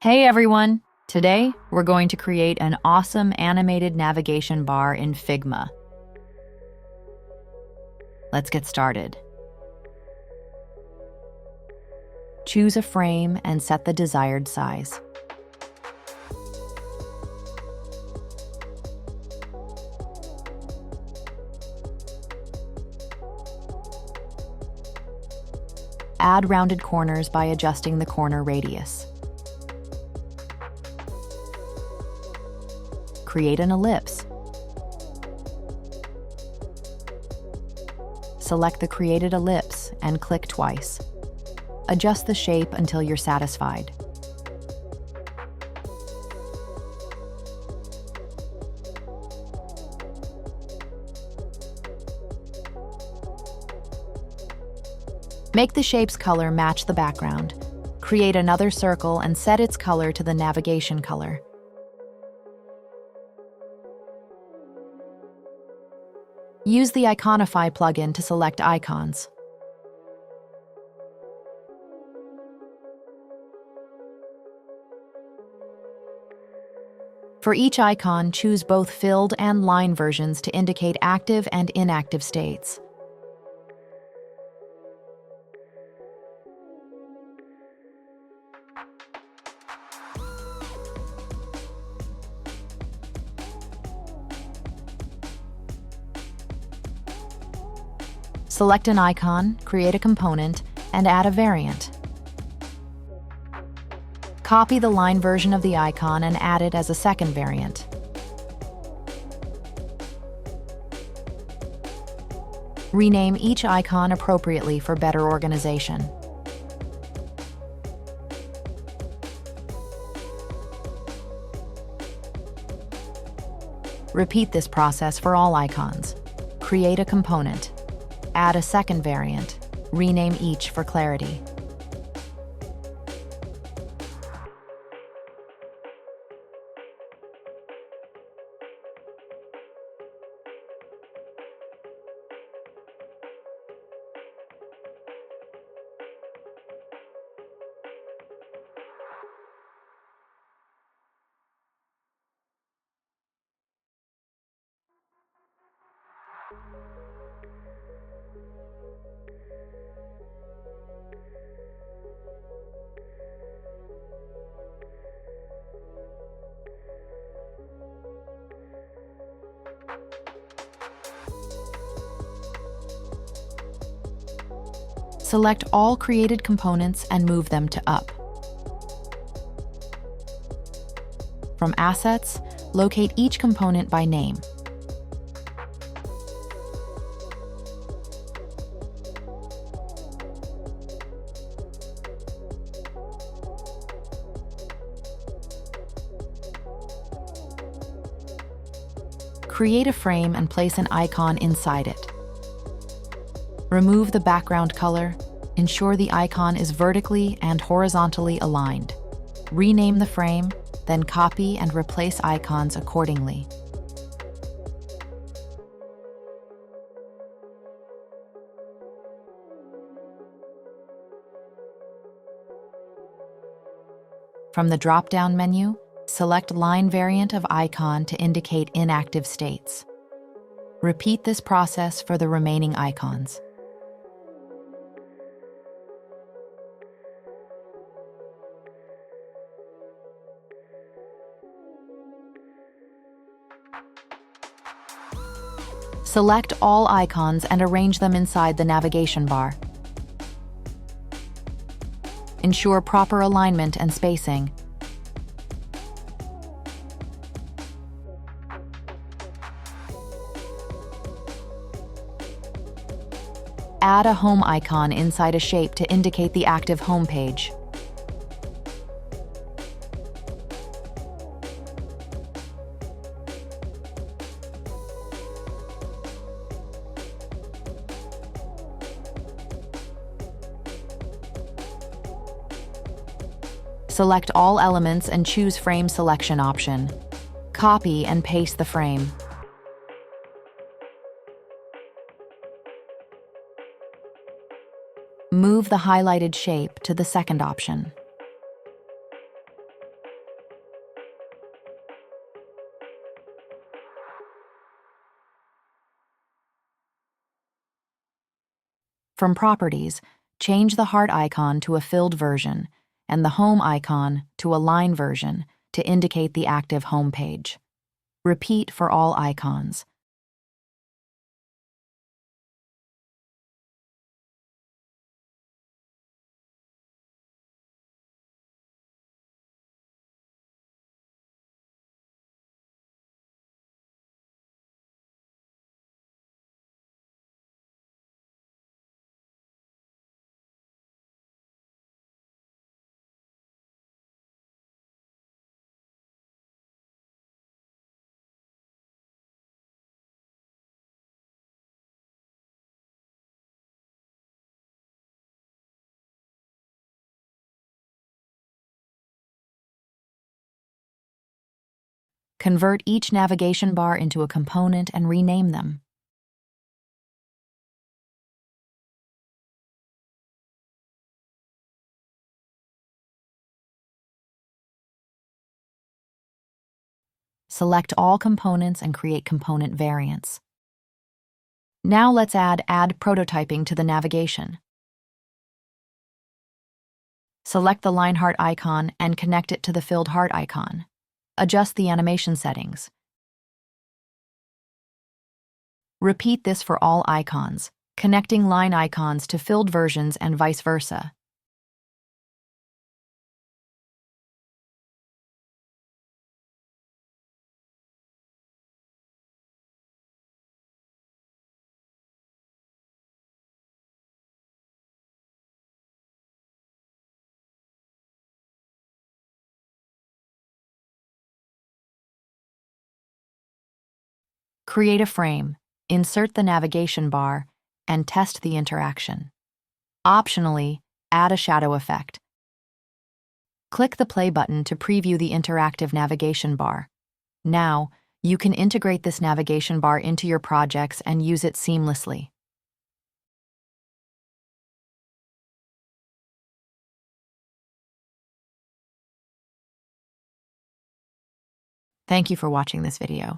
Hey everyone! Today, we're going to create an awesome animated navigation bar in Figma. Let's get started. Choose a frame and set the desired size. Add rounded corners by adjusting the corner radius. Create an ellipse. Select the created ellipse and click twice. Adjust the shape until you're satisfied. Make the shape's color match the background. Create another circle and set its color to the navigation color. Use the Iconify plugin to select icons. For each icon, choose both filled and line versions to indicate active and inactive states. Select an icon, create a component, and add a variant. Copy the line version of the icon and add it as a second variant. Rename each icon appropriately for better organization. Repeat this process for all icons. Create a component. Add a second variant. Rename each for clarity. Select all created components and move them to up. From Assets, locate each component by name. Create a frame and place an icon inside it. Remove the background color. Ensure the icon is vertically and horizontally aligned. Rename the frame, then copy and replace icons accordingly. From the drop-down menu, select Line Variant of Icon to indicate inactive states. Repeat this process for the remaining icons. Select all icons and arrange them inside the navigation bar. Ensure proper alignment and spacing. Add a home icon inside a shape to indicate the active home page. Select all elements and choose Frame Selection option. Copy and paste the frame. Move the highlighted shape to the second option. From Properties, change the heart icon to a filled version and the home icon to a line version to indicate the active home page. Repeat for all icons. Convert each navigation bar into a component and rename them. Select all components and create component variants. Now let's add prototyping to the navigation. Select the line heart icon and connect it to the filled heart icon. Adjust the animation settings. Repeat this for all icons, connecting line icons to filled versions and vice versa. Create a frame, insert the navigation bar, and test the interaction. Optionally, add a shadow effect. Click the play button to preview the interactive navigation bar. Now, you can integrate this navigation bar into your projects and use it seamlessly. Thank you for watching this video.